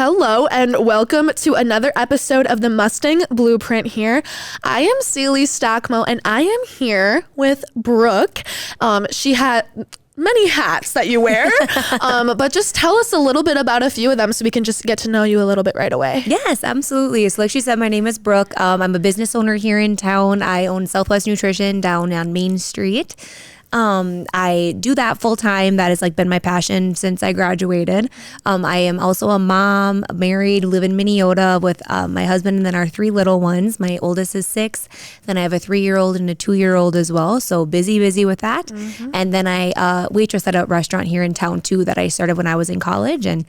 Hello and welcome to another episode of the Mustang Blueprint here. I am Celie Stockmo and I am here with Brooke. She had many hats that you wear, but just tell us a little bit about a few of them so we can just get to know you a little bit right away. Yes, absolutely. So like she said, my name is Brooke. I'm a business owner here in town. I own Southwest Nutrition down on Main Street. I do that full time. That has been my passion since I graduated. I am also a mom, married, live in Minnesota with my husband and then our 3 little ones. My oldest is 6. Then I have a 3-year-old and a 2-year-old as well. So busy with that. Mm-hmm. And then I waitress at a restaurant here in town too that I started when I was in college, and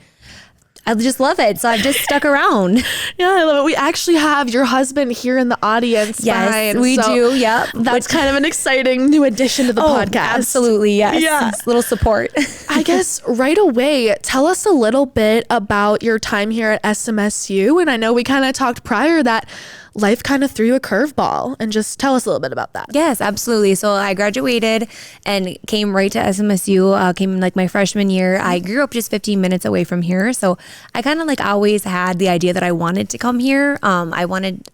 I just love it. So I've just stuck around. Yeah, I love it. We actually have your husband here in the audience. Yes, we do. Yep. That's kind of an exciting new addition to the podcast. Absolutely. Yes. Yeah. It's a little support. I guess right away, tell us a little bit about your time here at SMSU. And I know we kind of talked prior that life kind of threw you a curveball, and just tell us a little bit about that. Yes, absolutely. So I graduated and came right to SMSU, came my freshman year. I grew up just 15 minutes away from here. So I kind of always had the idea that I wanted to come here. I wanted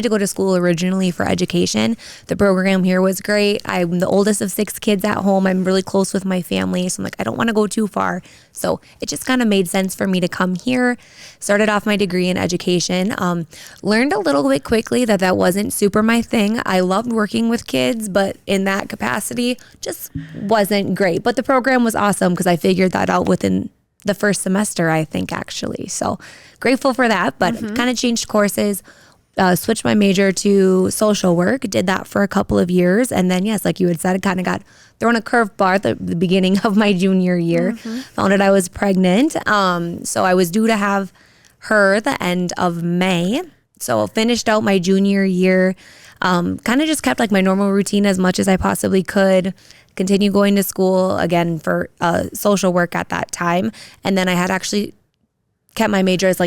to go to school originally for education. The program here was great. I'm the oldest of 6 kids at home. I'm really close with my family. So I'm I don't want to go too far. So it just kind of made sense for me to come here. Started off my degree in education. Learned a little bit quickly that wasn't super my thing. I loved working with kids, but in that capacity just wasn't great. But the program was awesome because I figured that out within the first semester, I think, actually. So grateful for that, but kind of changed courses. Switched my major to social work, did that for a couple of years. And then, yes, like you had said, it kind of got thrown a curveball at the beginning of my junior year. Found out I was pregnant. So I was due to have her the end of May. So finished out my junior year, kind of just kept my normal routine as much as I possibly could. Continue going to school again for social work at that time. And then I had actually kept my major as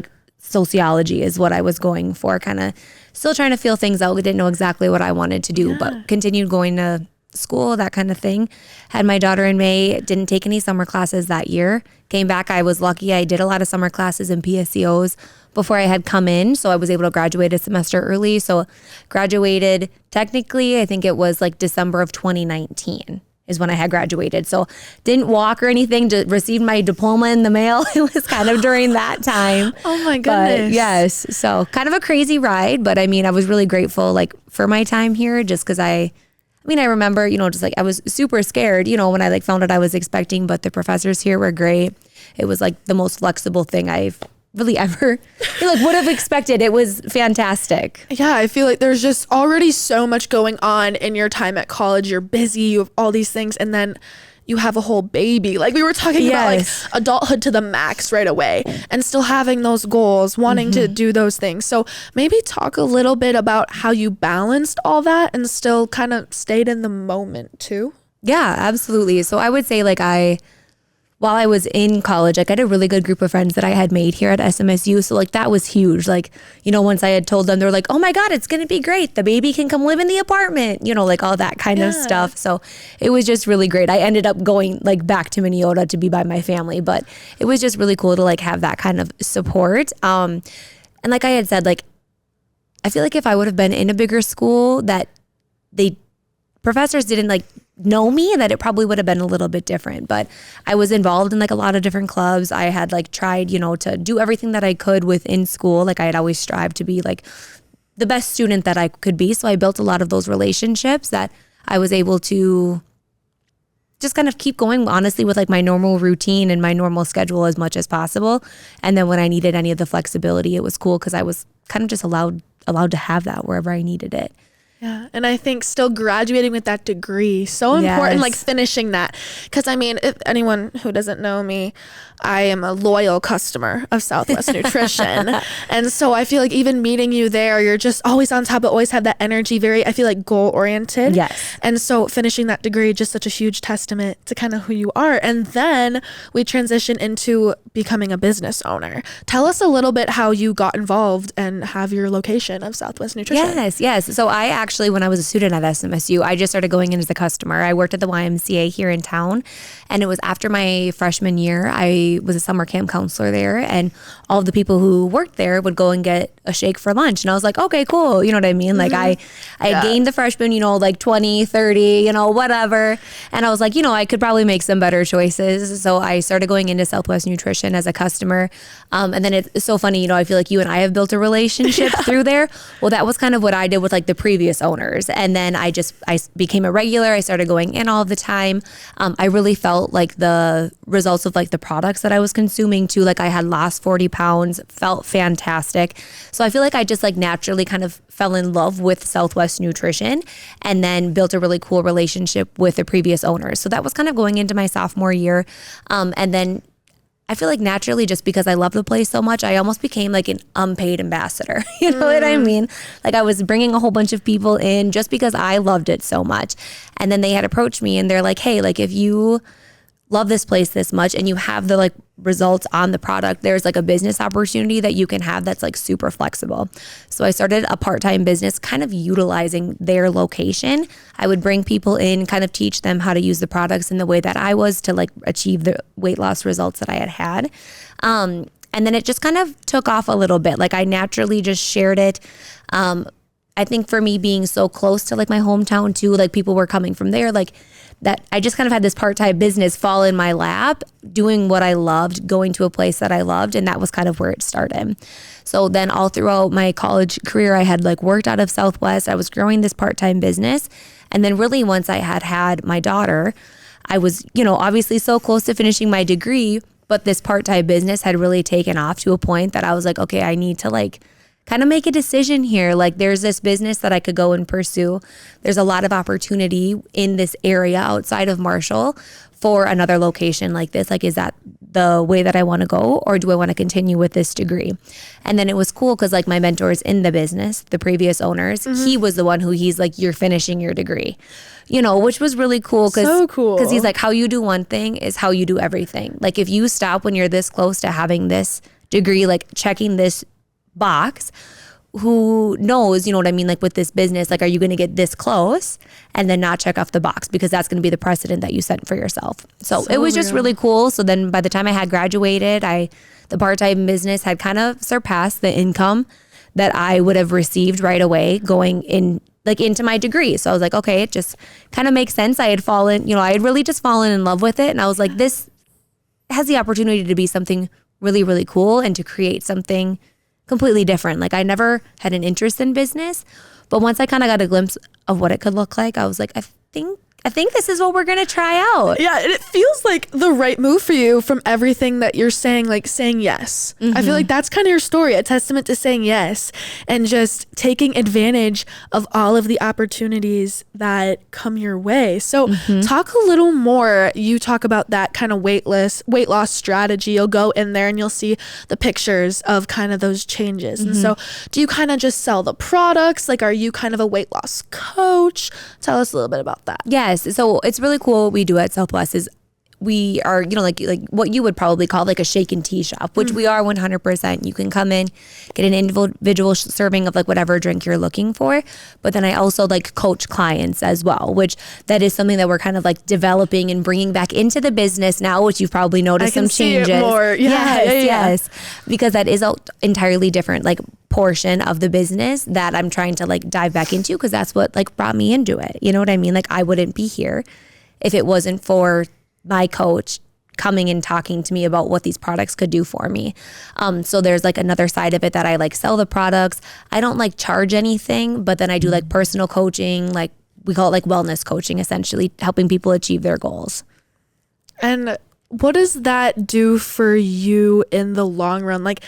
sociology is what I was going for, kind of still trying to feel things out. I didn't know exactly what I wanted to do, but continued going to school, that kind of thing. Had my daughter in May, didn't take any summer classes that year. Came back, I was lucky. I did a lot of summer classes and PSEOs before I had come in, so I was able to graduate a semester early. So graduated, technically, I think it was December of 2019. Is when I had graduated. So didn't walk or anything, to receive my diploma in the mail. It was kind of during that time. Oh my goodness. But yes. So kind of a crazy ride, but I was really grateful for my time here, just because I remember, I was super scared, when I found out I was expecting, but the professors here were great. It was the most flexible thing I've really ever would have expected. It was fantastic. Yeah, I feel there's just already so much going on in your time at college. You're busy, you have all these things, and then you have a whole baby. We were talking about adulthood to the max right away, and still having those goals, wanting to do those things. So maybe talk a little bit about how you balanced all that and still kind of stayed in the moment too. Yeah, absolutely. So I would say while I was in college, I had a really good group of friends that I had made here at SMSU. So that was huge. Once I had told them, they were oh my God, it's going to be great. The baby can come live in the apartment, all that kind of stuff. So it was just really great. I ended up going back to Minnesota to be by my family, but it was just really cool to have that kind of support. And like I had said, I feel if I would have been in a bigger school that professors didn't know me, that it probably would have been a little bit different. But I was involved in a lot of different clubs. I had tried, to do everything that I could within school. I had always strived to be the best student that I could be. So I built a lot of those relationships that I was able to just kind of keep going, honestly, with my normal routine and my normal schedule as much as possible. And then when I needed any of the flexibility, it was cool because I was kind of just allowed to have that wherever I needed it. Yeah. And I think still graduating with that degree, so important, finishing that. Because if anyone who doesn't know me, I am a loyal customer of Southwest Nutrition. And so I feel even meeting you there, you're just always on top, but always have that energy, I feel goal oriented. Yes. And so finishing that degree, just such a huge testament to kind of who you are. And then we transition into becoming a business owner. Tell us a little bit how you got involved and have your location of Southwest Nutrition. Yes. So I actually when I was a student at SMSU, I just started going in as a customer. I worked at the YMCA here in town, and it was after my freshman year. I was a summer camp counselor there, and all of the people who worked there would go and get a shake for lunch. And I was like, okay, cool. You know what I mean? Like I gained the freshman, like 20, 30, whatever. And I was like, I could probably make some better choices. So I started going into Southwest Nutrition as a customer. And then it's so funny, I feel like you and I have built a relationship through there. Well, that was kind of what I did with like the previous owners. And then I became a regular. I started going in all the time. I really felt like the results of like the products that I was consuming too. Like I had lost 40 pounds, felt fantastic. So I feel like I just like naturally kind of fell in love with Southwest Nutrition and then built a really cool relationship with the previous owners. So that was kind of going into my sophomore year. And then I feel like naturally, just because I love the place so much, I almost became like an unpaid ambassador. You know what I mean? Like I was bringing a whole bunch of people in just because I loved it so much. And then they had approached me and they're like, hey, like if you love this place this much and you have the like results on the product, there's like a business opportunity that you can have that's like super flexible. So I started a part-time business kind of utilizing their location. I would bring people in, kind of teach them how to use the products in the way that I was to like achieve the weight loss results that I had. And then it just kind of took off a little bit. Like I naturally just shared it. I think for me being so close to like my hometown too, like people were coming from there, like that I just kind of had this part-time business fall in my lap, doing what I loved, going to a place that I loved. And that was kind of where it started. So then all throughout my college career, I had like worked out of Southwest. I was growing this part-time business. And then really once I had my daughter, I was, obviously so close to finishing my degree, but this part-time business had really taken off to a point that I was like, okay, I need to like kind of make a decision here. Like there's this business that I could go and pursue. There's a lot of opportunity in this area outside of Marshall for another location like this. Like, is that the way that I want to go, or do I want to continue with this degree? And then it was cool because like my mentors in the business, the previous owners, he was the one who he's like, you're finishing your degree, which was really cool. So cool. Because he's like, how you do one thing is how you do everything. Like if you stop when you're this close to having this degree, like checking this box, who knows, you know what I mean? Like with this business, like, are you going to get this close and then not check off the box, because that's going to be the precedent that you set for yourself. So it was just really cool. So then by the time I had graduated, the part-time business had kind of surpassed the income that I would have received right away going in, like into my degree. So I was like, okay, it just kind of makes sense. I had really just fallen in love with it. And I was like, this has the opportunity to be something really, really cool and to create something completely different. Like I never had an interest in business, but once I kind of got a glimpse of what it could look like, I was like, I think this is what we're going to try out. Yeah, and it feels like the right move for you from everything that you're saying, like saying yes. I feel like that's kind of your story, a testament to saying yes and just taking advantage of all of the opportunities that come your way. So talk a little more. You talk about that kind of weight loss strategy. You'll go in there and you'll see the pictures of kind of those changes. And so do you kind of just sell the products? Like, are you kind of a weight loss coach? Tell us a little bit about that. Yes. So it's really cool what we do at Southwest is we are, like what you would probably call like a shake and tea shop, which we are 100%. You can come in, get an individual serving of like whatever drink you're looking for. But then I also like coach clients as well, which that is something that we're kind of like developing and bringing back into the business now, which you've probably noticed some changes. See it more. Yes. Because that is an entirely different like portion of the business that I'm trying to like dive back into, because that's what like brought me into it. You know what I mean? Like I wouldn't be here if it wasn't for my coach coming and talking to me about what these products could do for me. So there's like another side of it that I like sell the products. I don't like charge anything, but then I do like personal coaching, like we call it like wellness coaching, essentially helping people achieve their goals. And what does that do for you in the long run? Like,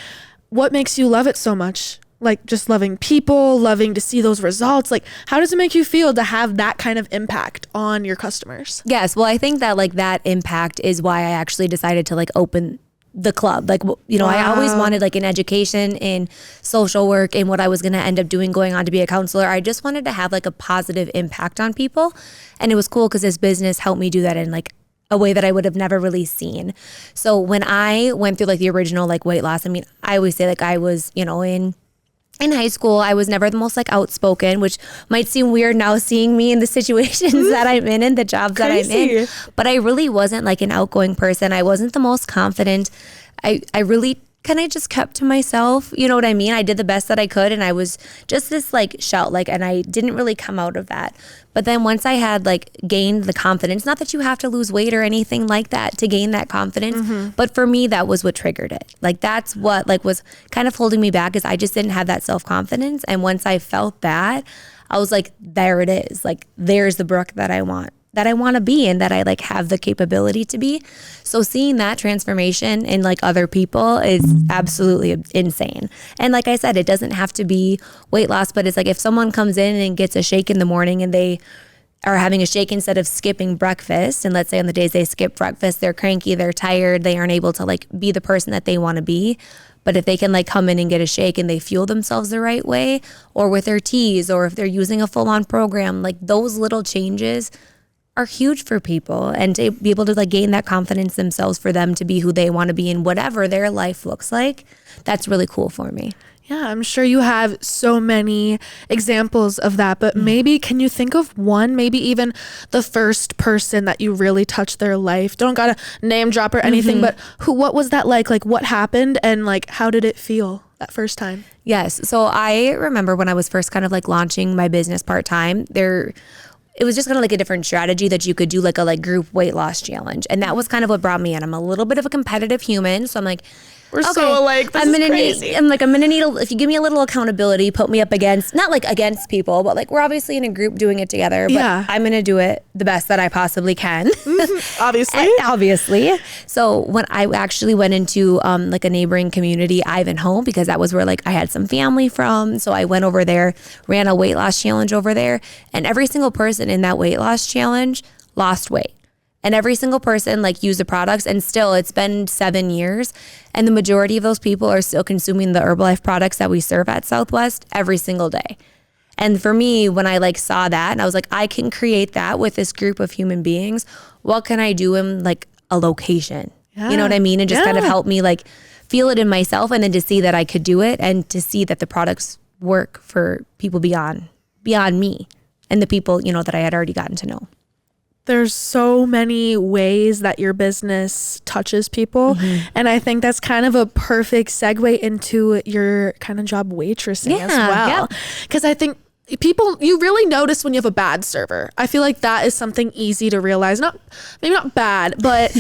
what makes you love it so much? Like just loving people, loving to see those results. Like, how does it make you feel to have that kind of impact on your customers? Yes. Well, I think that like that impact is why I actually decided to like open the club. Like, I always wanted like an education in social work and what I was going to end up doing going on to be a counselor. I just wanted to have like a positive impact on people. And it was cool because this business helped me do that in like a way that I would have never really seen. So when I went through like the original like weight loss, I mean, I always say like I was, in in high school, I was never the most like outspoken, which might seem weird now seeing me in the situations that I'm in the jobs that I'm in. But I really wasn't like an outgoing person. I wasn't the most confident. I really kind of just kept to myself. You know what I mean? I did the best that I could, and I was just this like shell, like, and I didn't really come out of that. But then once I had like gained the confidence, not that you have to lose weight or anything like that to gain that confidence, but for me, that was what triggered it. Like that's what like was kind of holding me back, is I just didn't have that self-confidence. And once I felt that, I was like, there it is. Like there's the Brooke that I want to be, and that I like have the capability to be. So seeing that transformation in like other people is absolutely insane. And like I said, it doesn't have to be weight loss, but it's like if someone comes in and gets a shake in the morning and they are having a shake instead of skipping breakfast, and let's say on the days they skip breakfast, they're cranky, they're tired, they aren't able to like be the person that they want to be. But if they can like come in and get a shake and they fuel themselves the right way, or with their teas, or if they're using a full-on program, like those little changes are huge for people, and to be able to like gain that confidence themselves for them to be who they want to be in whatever their life looks like. That's really cool for me. Yeah, I'm sure you have so many examples of that, but maybe can you think of one, maybe even the first person that you really touched their life? Don't gotta name drop or anything, but what was that like? Like what happened, and like how did it feel that first time? Yes. So I remember when I was first kind of like launching my business part-time, it was just kind of like a different strategy that you could do, like a like group weight loss challenge. And that was kind of what brought me in. I'm a little bit of a competitive human. So I'm like, we're so alike. This is crazy. I'm gonna need if you give me a little accountability, put me up against, not like against people, but like we're obviously in a group doing it together, but I'm gonna do it the best that I possibly can. Obviously. So when I actually went into like a neighboring community, Ivanhoe, because that was where like I had some family from. So I went over there, ran a weight loss challenge over there, and every single person in that weight loss challenge lost weight. And every single person like used the products, and still it's been 7 years, and the majority of those people are still consuming the Herbalife products that we serve at Southwest every single day. And for me, when I like saw that, and I was like, I can create that with this group of human beings. What can I do in like a location? You know what I mean? And just kind of help me like feel it in myself, and then to see that I could do it, and to see that the products work for people beyond me and the people, you know, that I had already gotten to know. There's so many ways that your business touches people. And I think that's kind of a perfect segue into your kind of job waitressing as well. Because I think you really notice when you have a bad server. I feel like that is something easy to realize. Maybe not bad, but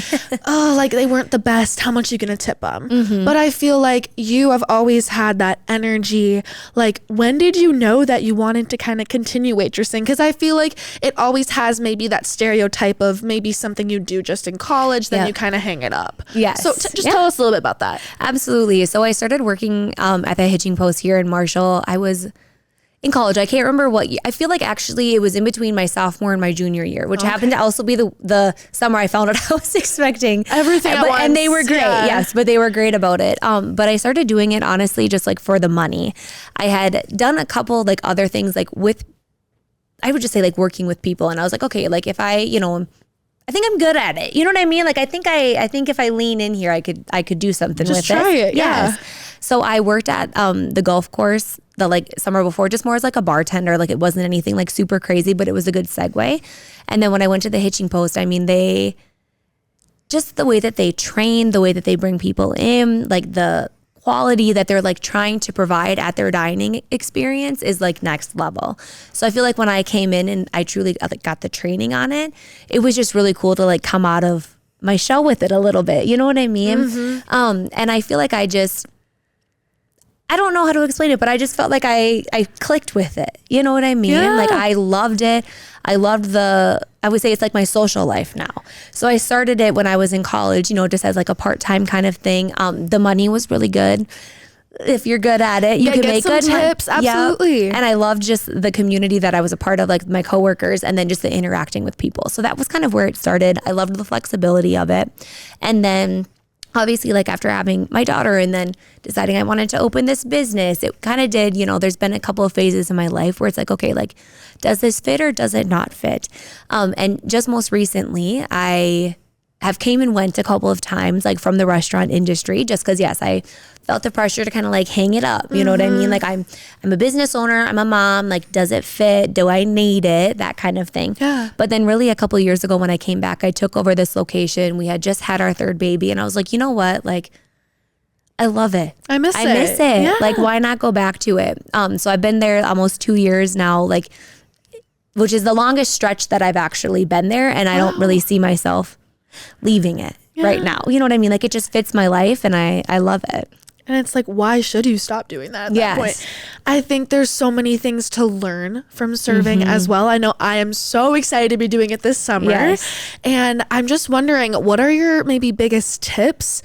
like they weren't the best. How much are you gonna tip them? But I feel like you have always had that energy. Like when did you know that you wanted to kind of continue waitressing? Because I feel like it always has maybe that stereotype of maybe something you do just in college, then you kind of hang it up. Yes. So just tell us a little bit about that. Absolutely. So I started working at the hitching post here in Marshall. I was in college. I can't remember what year. I feel like actually it was in between my sophomore and my junior year, which happened to also be the summer I found out I was expecting everything at once. And they were great. Yes, but they were great about it. But I started doing it honestly just like for the money. I had done a couple like other things like I would just say like working with people, and I was like, okay, like if I think I'm good at it. You know what I mean? Like I think if I lean in here, I could do something with it. Just try it. Yes. So I worked at the golf course the like summer before, just more as like a bartender. Like it wasn't anything like super crazy, but it was a good segue. And then when I went to the hitching post, I mean, just the way that they train, the way that they bring people in, like the quality that they're like trying to provide at their dining experience is like next level. So I feel like when I came in and I truly got the training on it, it was just really cool to like come out of my shell with it a little bit. You know what I mean? And I feel like I don't know how to explain it, but I just felt like I clicked with it. You know what I mean? Yeah. Like I loved it. I loved I would say it's like my social life now. So I started it when I was in college, you know, just as like a part-time kind of thing. The money was really good. If you're good at it, you can make good tips. Absolutely. And I loved just the community that I was a part of, like my coworkers, and then just the interacting with people. So that was kind of where it started. I loved the flexibility of it. And then obviously, like after having my daughter and then deciding I wanted to open this business, it kind of did, you know, there's been a couple of phases in my life where it's like, okay, like, does this fit or does it not fit? And just most recently, I have came and went a couple of times, like from the restaurant industry, just because, yes, I felt the pressure to kind of like hang it up. You know what I mean? Like I'm a business owner, I'm a mom, like, does it fit? Do I need it? That kind of thing. Yeah. But then really a couple of years ago when I came back, I took over this location. We had just had our third baby and I was like, you know what? Like, I love it. I miss it. Yeah. Like, why not go back to it? So I've been there almost 2 years now, like, which is the longest stretch that I've actually been there. And I don't really see myself leaving it right now. You know what I mean? Like, it just fits my life and I love it. And it's like, why should you stop doing that at that point? I think there's so many things to learn from serving as well. I know I am so excited to be doing it this summer. And I'm just wondering, what are your maybe biggest tips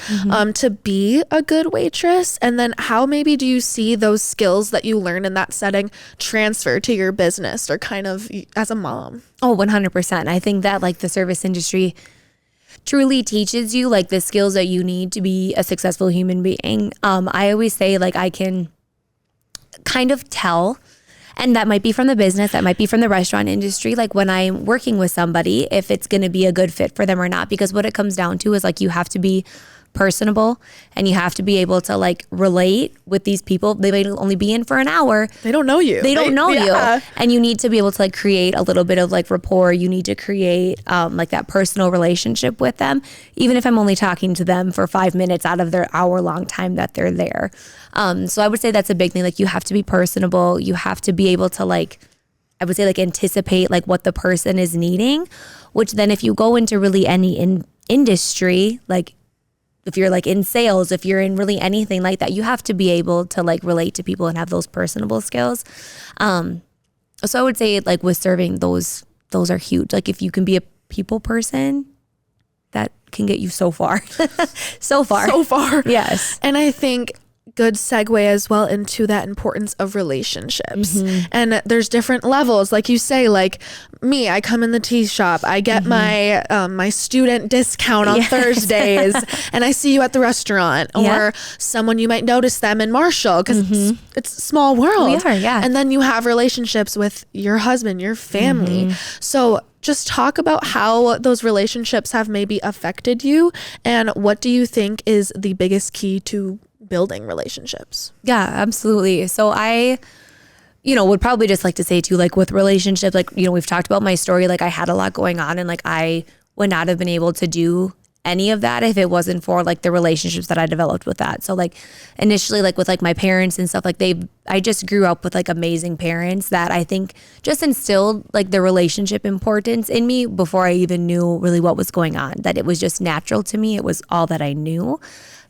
to be a good waitress? And then how maybe do you see those skills that you learn in that setting transfer to your business or kind of as a mom? Oh, 100%. I think that like the service industry truly teaches you like the skills that you need to be a successful human being. I always say like I can kind of tell, and that might be from the business, that might be from the restaurant industry, like when I'm working with somebody, if it's going to be a good fit for them or not, because what it comes down to is like you have to be personable and you have to be able to like relate with these people. They may only be in for an hour. They don't know you. They don't know you. And you need to be able to like create a little bit of like rapport. You need to create like that personal relationship with them, even if I'm only talking to them for 5 minutes out of their hour-long time that they're there. So I would say that's a big thing. Like you have to be personable. You have to be able to like, I would say like anticipate like what the person is needing, which then if you go into really any industry, like if you're like in sales, if you're in really anything like that, you have to be able to like relate to people and have those personable skills. So I would say like with serving, those are huge. Like if you can be a people person, that can get you so far. So far. Yes. And I think good segue as well into that importance of relationships. And there's different levels. Like you say, like me, I come in the tea shop, I get my my student discount on Thursdays, and I see you at the restaurant, or someone you might notice them in Marshall because it's a small world. We are, And then you have relationships with your husband, your family. So just talk about how those relationships have maybe affected you, and what do you think is the biggest key to building relationships? Yeah, absolutely. So I, would probably just like to say too, like with relationships, like, we've talked about my story, like I had a lot going on and like I would not have been able to do any of that if it wasn't for like the relationships that I developed with that. So like initially like with like my parents and stuff, like I just grew up with like amazing parents that I think just instilled like the relationship importance in me before I even knew really what was going on, that it was just natural to me. It was all that I knew.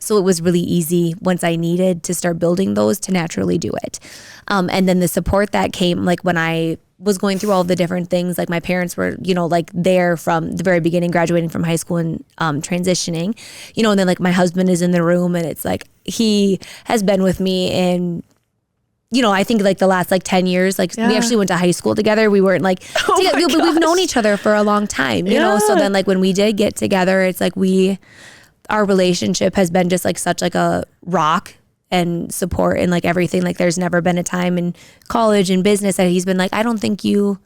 So it was really easy once I needed to start building those to naturally do it. And then the support that came like when I was going through all the different things, like my parents were, like there from the very beginning, graduating from high school and transitioning, and then like my husband is in the room and it's like, he has been with me in, I think like the last like 10 years, like we actually went to high school together. We weren't like, together, but we've known each other for a long time, you know? So then like when we did get together, it's like our relationship has been just like such like a rock and support and like everything. Like there's never been a time in college and business that he's been like, I don't think you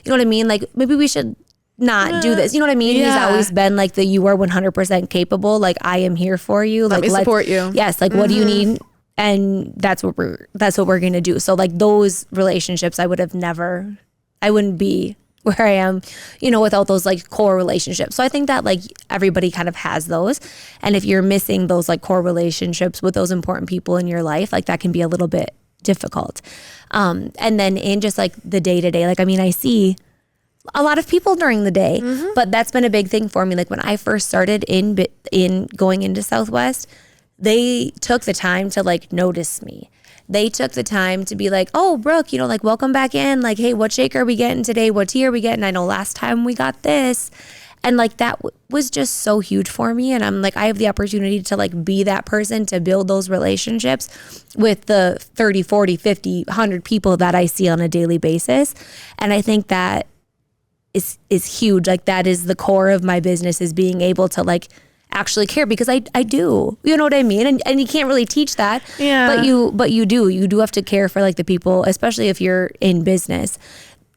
know what I mean? Like maybe we should not do this. You know what I mean? He's always been like you are 100% capable. Like I am here for you. Let me support you. Yes. Like what do you need? And that's what we're going to do. So like those relationships, I wouldn't be where I am, without those like core relationships. So I think that like everybody kind of has those. And if you're missing those like core relationships with those important people in your life, like that can be a little bit difficult. And then in just like the day to day, like, I mean, I see a lot of people during the day, but that's been a big thing for me. Like when I first started in going into Southwest, they took the time to like notice me. They took the time to be like, oh, Brooke, like welcome back in. Like, hey, what shake are we getting today? What tea are we getting? I know last time we got this. And like that was just so huge for me. And I'm like, I have the opportunity to like be that person to build those relationships with the 30, 40, 50, 100 people that I see on a daily basis. And I think that is huge. Like that is the core of my business, is being able to like actually care, because I do, you know what I mean? And you can't really teach that, but you do have to care for like the people, especially if you're in business,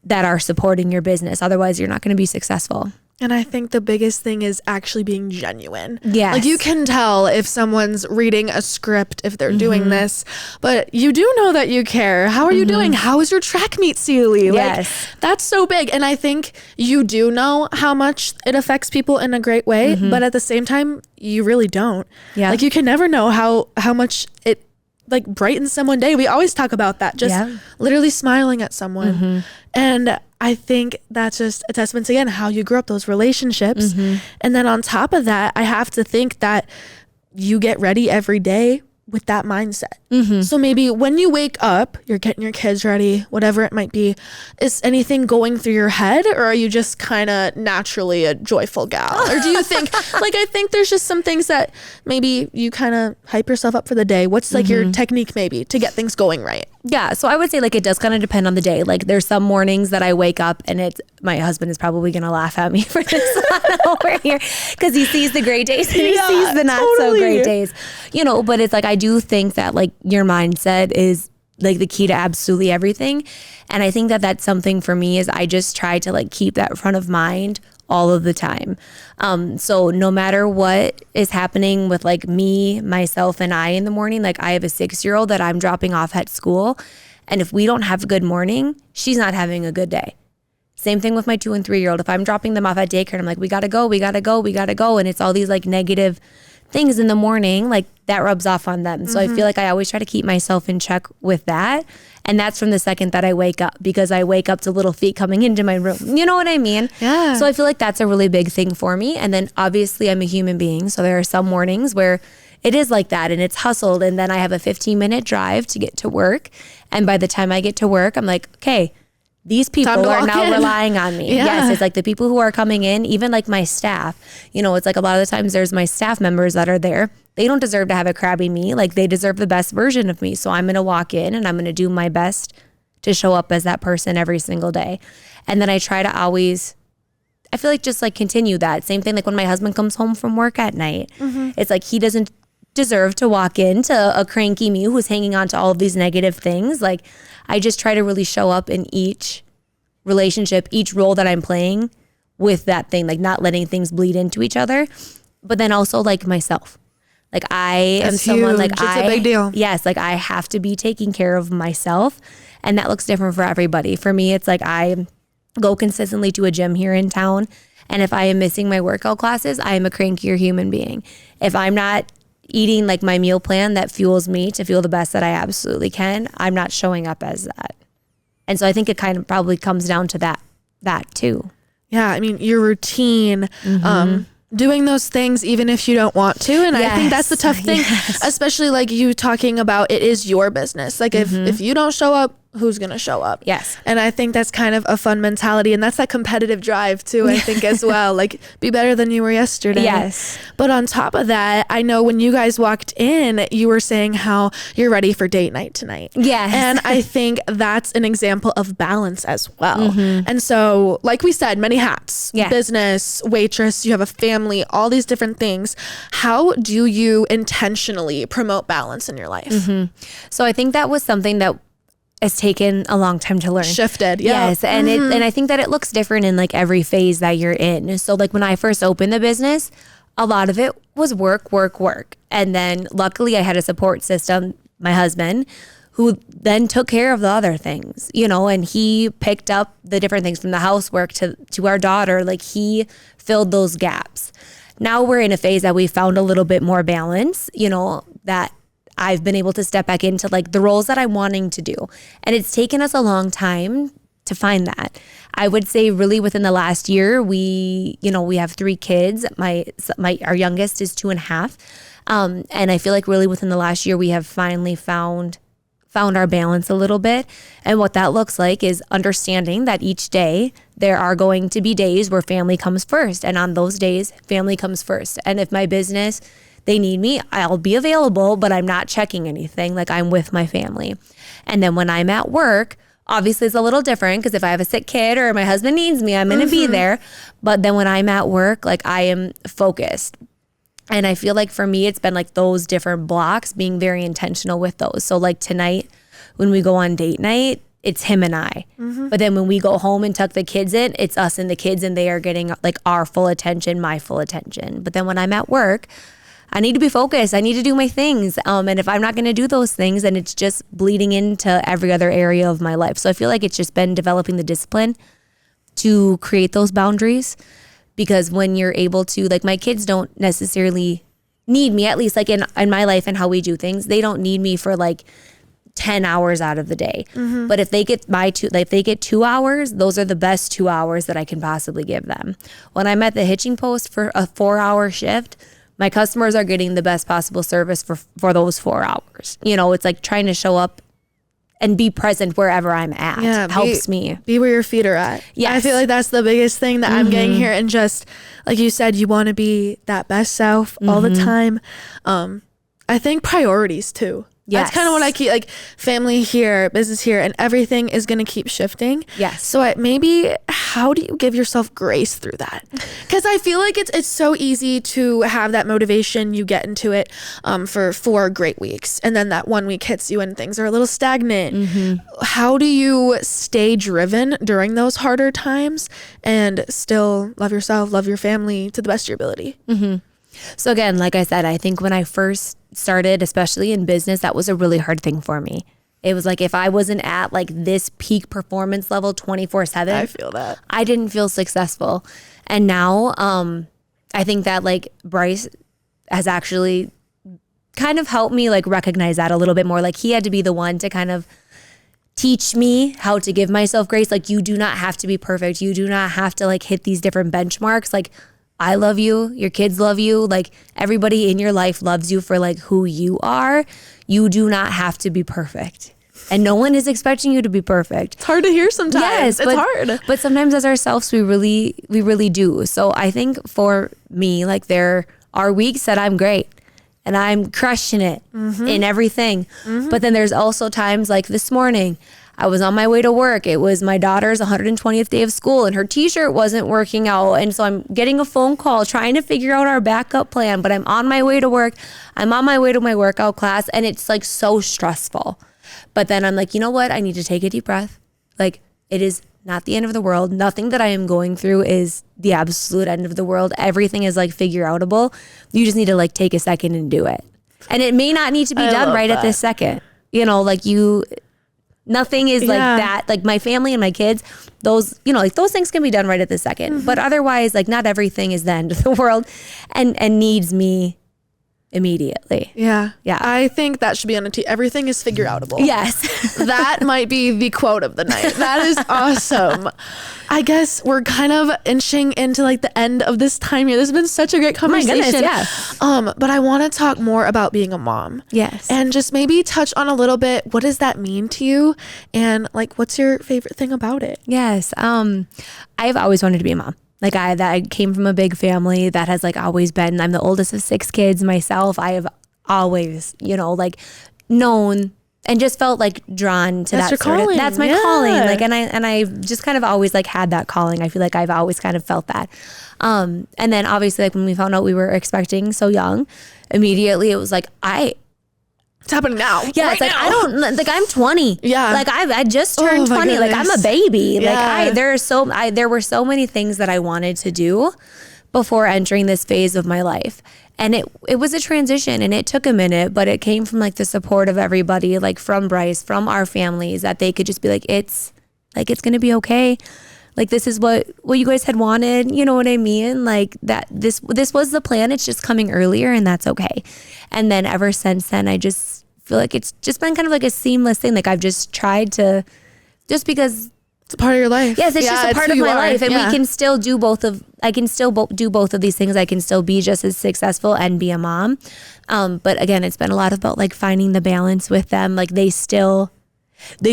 that are supporting your business. Otherwise you're not going to be successful. And I think the biggest thing is actually being genuine. Yes. Like you can tell if someone's reading a script, if they're doing this, but you do know that you care. How are you doing? How is your track meet, Sealy? Yes. Like that's so big. And I think you do know how much it affects people in a great way, but at the same time, you really don't. Yeah. Like you can never know how much it like brightens someone's day. We always talk about that, just literally smiling at someone. And I think that's just a testament to, again, how you grew up, those relationships. And then on top of that, I have to think that you get ready every day with that mindset. So maybe when you wake up, you're getting your kids ready, whatever it might be, is anything going through your head, or are you just kind of naturally a joyful gal? Or do you think, like, I think there's just some things that maybe you kind of hype yourself up for the day. What's like your technique maybe to get things going right? Yeah, so I would say like it does kind of depend on the day. Like there's some mornings that I wake up and it's, my husband is probably gonna laugh at me for this one over here because he sees the great days and he sees the not so great days, you know. But it's like I do think that like your mindset is like the key to absolutely everything, and I think that that's something for me is I just try to like keep that front of mind all of the time. So no matter what is happening with like me, myself, and I in the morning, like I have a 6-year-old that I'm dropping off at school. And if we don't have a good morning, she's not having a good day. Same thing with my 2 and 3-year-old. If I'm dropping them off at daycare and I'm like, we gotta go. And it's all these like negative things in the morning, like that rubs off on them. So I feel like I always try to keep myself in check with that. And that's from the second that I wake up, because I wake up to little feet coming into my room. You know what I mean? Yeah. So I feel like that's a really big thing for me. And then obviously I'm a human being. So there are some mornings where it is like that and it's hustled. And then I have a 15-minute drive to get to work. And by the time I get to work, I'm like, okay, these people are now relying on me. Yeah. Yes, it's like the people who are coming in, even like my staff, you know, it's like a lot of the times there's my staff members that are there. They don't deserve to have a crabby me. Like they deserve the best version of me. So I'm going to walk in and I'm going to do my best to show up as that person every single day. And then I try to always, I feel like just like continue that. Same thing like when my husband comes home from work at night. It's like he doesn't deserve to walk into a cranky me who's hanging on to all of these negative things. Like I just try to really show up in each relationship, each role that I'm playing with that thing, like not letting things bleed into each other. But then also like myself. Like I am someone huge. like It's a big deal. Yes, like I have to be taking care of myself, and that looks different for everybody. For me, it's like I go consistently to a gym here in town, and if I am missing my workout classes, I am a crankier human being. If I'm not eating like my meal plan that fuels me to feel the best that I absolutely can, I'm not showing up as that. And so I think it kind of probably comes down to that too. Yeah, I mean, your routine, doing those things even if you don't want to. And I think that's the tough thing, especially like you talking about it is your business. Like if you don't show up, who's going to show up? Yes. And I think that's kind of a fun mentality. And that's that competitive drive too, I think as well. Like be better than you were yesterday. Yes. But on top of that, I know when you guys walked in, you were saying how you're ready for date night tonight. Yes. And I think that's an example of balance as well. And so, like we said, many hats, business, waitress, you have a family, all these different things. How do you intentionally promote balance in your life? So I think that was something that has taken a long time to learn. Shifted. Yes. And and I think that it looks different in like every phase that you're in. So like when I first opened the business, a lot of it was work. And then luckily I had a support system, my husband, who then took care of the other things, you know, and he picked up the different things from the housework to our daughter. Like he filled those gaps. Now we're in a phase that we found a little bit more balance, you know, that I've been able to step back into like the roles that I'm wanting to do. And it's taken us a long time to find that. I would say really within the last year, we have 3 kids. Our youngest is 2.5. And I feel like really within the last year, we have finally found our balance a little bit. And what that looks like is understanding that each day there are going to be days where family comes first. And on those days, family comes first. And if my business, they need me, I'll be available, but I'm not checking anything. Like I'm with my family. And then when I'm at work, obviously it's a little different because if I have a sick kid or my husband needs me, I'm going to be there. But then when I'm at work, like I am focused. And I feel like for me, it's been like those different blocks, being very intentional with those. So like tonight, when we go on date night, it's him and I. But then when we go home and tuck the kids in, it's us and the kids, and they are getting like our full attention, my full attention. But then when I'm at work, I need to be focused. I need to do my things. And if I'm not going to do those things, then it's just bleeding into every other area of my life. So I feel like it's just been developing the discipline to create those boundaries, because when you're able to, like, my kids don't necessarily need me, at least like in my life and how we do things, they don't need me for like 10 hours out of the day. But if they get if they get 2 hours, those are the best 2 hours that I can possibly give them. When I'm at the hitching post for a 4-hour shift, my customers are getting the best possible service for those 4 hours. You know, it's like trying to show up and be present wherever I'm at helps me. Be where your feet are at. Yes. I feel like that's the biggest thing that I'm getting here. And just like you said, you want to be that best self all the time. I think priorities too. Yes. That's kind of what I keep, like, family here, business here, and everything is going to keep shifting. Yes. So maybe how do you give yourself grace through that? Because I feel like it's so easy to have that motivation. You get into it for 4 great weeks, and then that 1 week hits you and things are a little stagnant. How do you stay driven during those harder times and still love yourself, love your family to the best of your ability? So again, like I said, I think when I first started, especially in business, that was a really hard thing for me. It was like if I wasn't at like this peak performance level 24/7, I feel that. I didn't feel successful. And now I think that like Bryce has actually kind of helped me like recognize that a little bit more. Like he had to be the one to kind of teach me how to give myself grace. Like, you do not have to be perfect. You do not have to like hit these different benchmarks. Like, I love you, your kids love you, like everybody in your life loves you for like who you are. You do not have to be perfect. And no one is expecting you to be perfect. It's hard to hear sometimes. Yes, it's hard. But sometimes as ourselves, we really do. So I think for me, like there are weeks that I'm great and I'm crushing it in everything. But then there's also times like this morning, I was on my way to work. It was my daughter's 120th day of school and her t-shirt wasn't working out. And so I'm getting a phone call trying to figure out our backup plan, but I'm on my way to work. I'm on my way to my workout class and it's like so stressful. But then I'm like, you know what? I need to take a deep breath. Like, it is not the end of the world. Nothing that I am going through is the absolute end of the world. Everything is like figure outable. You just need to like take a second and do it. And it may not need to be done right at this second. You know, like nothing is like that. Like my family and my kids, those, you know, like those things can be done right at this second. But otherwise, like not everything is the end of the world and needs me immediately. Yeah. Yeah. I think that should be on a everything is figure outable. Yes. That might be the quote of the night. That is awesome. I guess we're kind of inching into like the end of this time here. This has been such a great conversation. Oh my goodness, yeah. But I want to talk more about being a mom. Yes. And just maybe touch on a little bit, what does that mean to you? And like, what's your favorite thing about it? Yes. I've always wanted to be a mom. Like I came from a big family that has like always been, I'm the oldest of 6 kids myself. I have always, you know, like known and just felt like drawn to that's that your calling. That's my calling. Like, and I just kind of always like had that calling. I feel like I've always kind of felt that. And then obviously like when we found out we were expecting so young, immediately it was like, it's happening now. Yeah, right it's like now. I don't like I'm 20. Yeah, like I just turned 20. Like I'm a baby. Yeah. Like there were so many things that I wanted to do before entering this phase of my life, and it was a transition, and it took a minute, but it came from like the support of everybody, like from Bryce, from our families, that they could just be like, it's gonna be okay. Like this is what you guys had wanted. You know what I mean? Like that this was the plan. It's just coming earlier, and that's okay. And then ever since then, I just feel like it's just been kind of like a seamless thing. Like I've just tried to, just because it's a part of your life. Yes, it's just a part of my life, and we can still do both of. I can still do both of these things. I can still be just as successful and be a mom. But again, it's been a lot about like finding the balance with them. Like they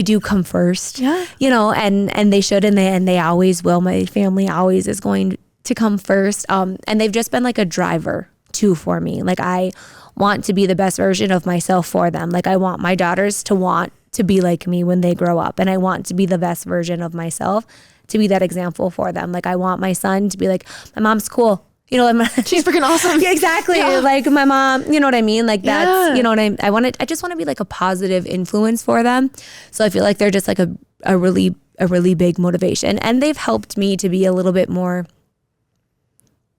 do come first. Yeah. You know, and they should, and they always will. My family always is going to come first. And they've just been like a driver too for me. Like I want to be the best version of myself for them. Like I want my daughters to want to be like me when they grow up, and I want to be the best version of myself, to be that example for them. Like I want my son to be like, my mom's cool. You know, she's freaking awesome. Yeah, exactly. Yeah. Like my mom, you know what I mean? Like that's, you know what I just want to be like a positive influence for them. So I feel like they're just like a a really big motivation. And they've helped me to be a little bit more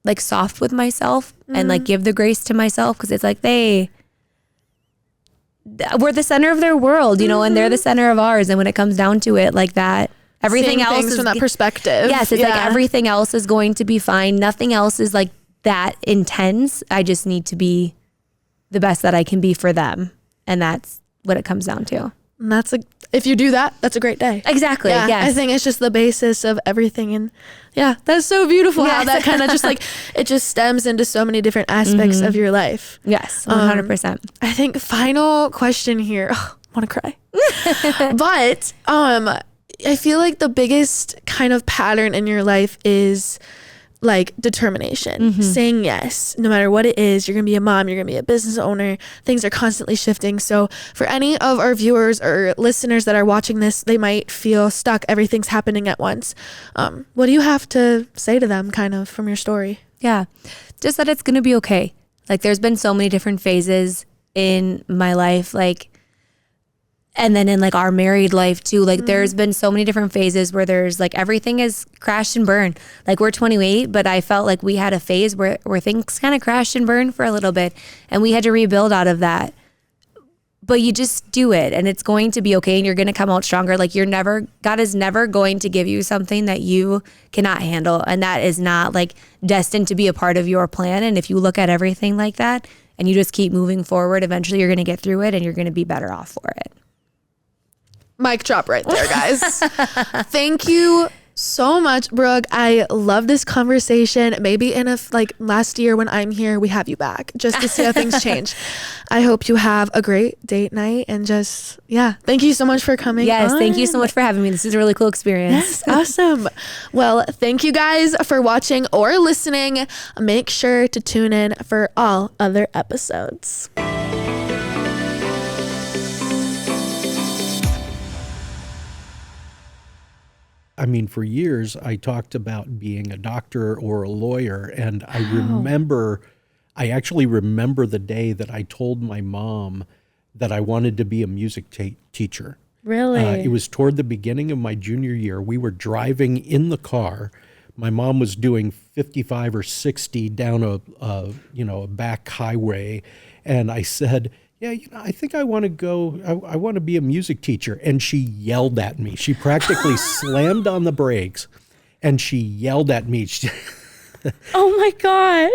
like soft with myself and like give the grace to myself, because it's like we're the center of their world, you know, and they're the center of ours. And when it comes down to it, like that, everything seeing else things is from that perspective. Yes, it's like everything else is going to be fine. Nothing else is like that intense. I just need to be the best that I can be for them, and that's what it comes down to. And if you do that, that's a great day. Exactly. Yeah, yes. I think it's just the basis of everything. And yeah, that's so beautiful how that kind of just like, it just stems into so many different aspects of your life. Yes, 100%. I think final question here. Oh, I want to cry. But I feel like the biggest kind of pattern in your life is like determination, saying yes, no matter what it is. You're going to be a mom, you're going to be a business owner. Things are constantly shifting. So for any of our viewers or listeners that are watching this, they might feel stuck. Everything's happening at once. What do you have to say to them kind of from your story? Yeah. Just that it's going to be okay. Like there's been so many different phases in my life, like, and then in like our married life too, like there's been so many different phases where there's like everything is crashed and burned. Like we're 28, but I felt like we had a phase where things kind of crashed and burned for a little bit, and we had to rebuild out of that. But you just do it, and it's going to be okay, and you're going to come out stronger. Like God is never going to give you something that you cannot handle, and that is not like destined to be a part of your plan. And if you look at everything like that and you just keep moving forward, eventually you're going to get through it, and you're going to be better off for it. Mic drop right there, guys. Thank you so much, Brooke. I love this conversation. Maybe in last year when I'm here, we have you back just to see how things change. I hope you have a great date night, and just, thank you so much for coming. Yes, thank you so much for having me. This is a really cool experience. Yes, awesome. Well, thank you guys for watching or listening. Make sure to tune in for all other episodes. I mean, for years, I talked about being a doctor or a lawyer. And I actually remember the day that I told my mom that I wanted to be a music teacher. Really? It was toward the beginning of my junior year. We were driving in the car. My mom was doing 55 or 60 down a back highway. And I said, I think I want to go, I want to be a music teacher. And she yelled at me. She practically slammed on the brakes and she yelled at me. Oh my gosh.